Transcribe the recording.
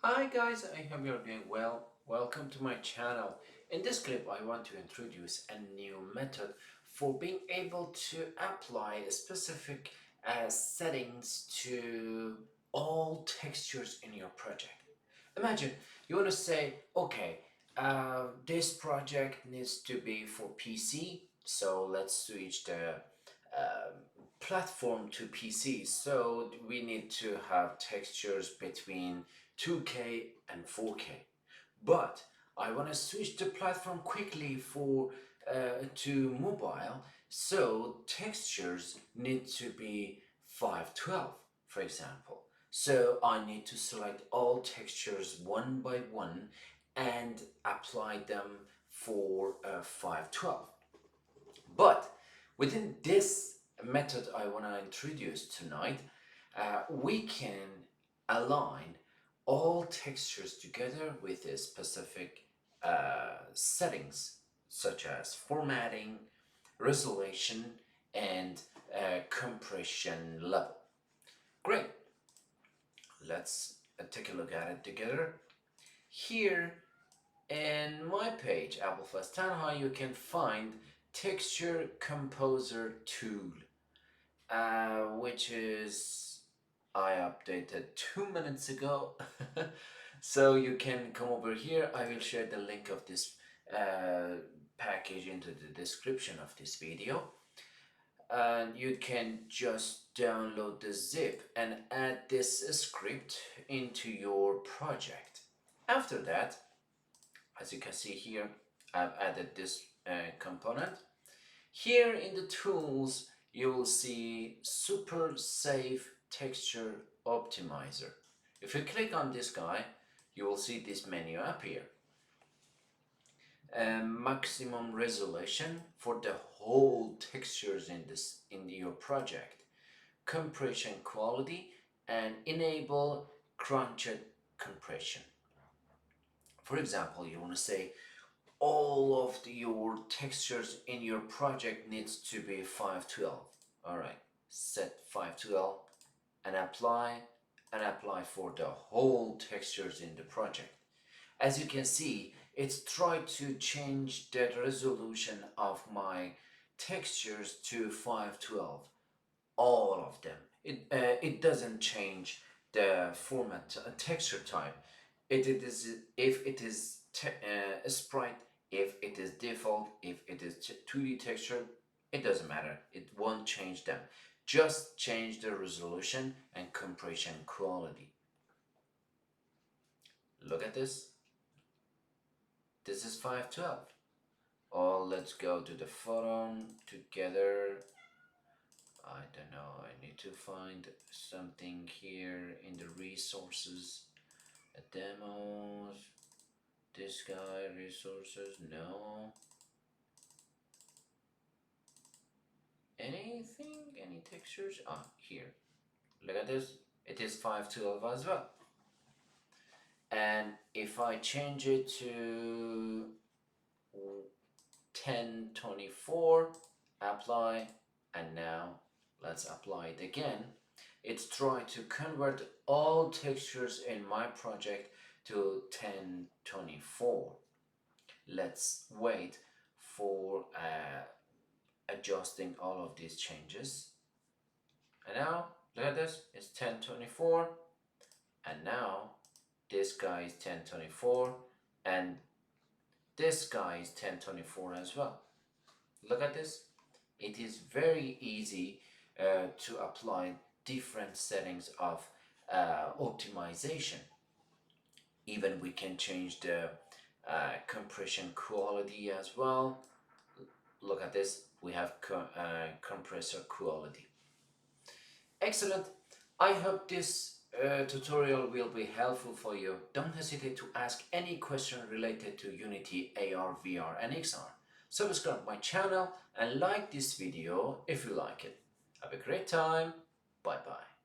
Hi guys, I hope you're doing well. Welcome to my channel. In this clip, I want to introduce a new method for being able to apply specific settings to all textures in your project. Imagine you want to say, okay, this project needs to be for PC, so let's switch the platform to PC. So we need to have textures between 2K and 4K. But I want to switch the platform quickly for to mobile, so textures need to be 512, for example. So I need to select all textures one by one and apply them for 512. But within this method I want to introduce tonight, we can align all textures together with a specific settings such as formatting, resolution, and compression level. Great, let's take a look at it together. Here in my page, Apple Plus Tanha, you can find Texture Composer tool, which is I updated 2 minutes ago. So you can come over here. I will share the link of this package into the description of this video, and you can just download the zip and add this script into your project. After that, as you can see here, I've added this component. Here in the tools, you will see Super Safe Texture Optimizer. If you click on this guy, you will see this menu appear. Maximum resolution for the whole textures in your project, compression quality, and enable crunched compression. For example, you want to say all of your textures in your project needs to be 512. All right, set 512 and apply for the whole textures in the project. As you can see, it's tried to change the resolution of my textures to 512, all of them. It doesn't change the format texture type. It is if it is a sprite, if it is default, if it is 2D texture, it doesn't matter. It won't change them. Just change the resolution and compression quality. Look at this. This is 512. Oh, let's go to the forum together. I don't know, I need to find something here in the resources. Demos, this guy, resources, no. Anything, any textures? Ah, here. Look at this, it is 512 as well. And if I change it to 1024, apply, and now let's apply it again. It's trying to convert all textures in my project to 1024. Let's wait for adjusting all of these changes. And now look at this, it's 1024, and now this guy is 1024, and this guy is 1024 as well. Look at this. It is very easy to apply different settings of optimization. Even we can change the compression quality as well. Look at this. We have compressor quality. Excellent. I hope this tutorial will be helpful for you. Don't hesitate to ask any question related to Unity, AR, VR, and XR. Subscribe my channel and like this video if you like it. Have a great time. Bye bye.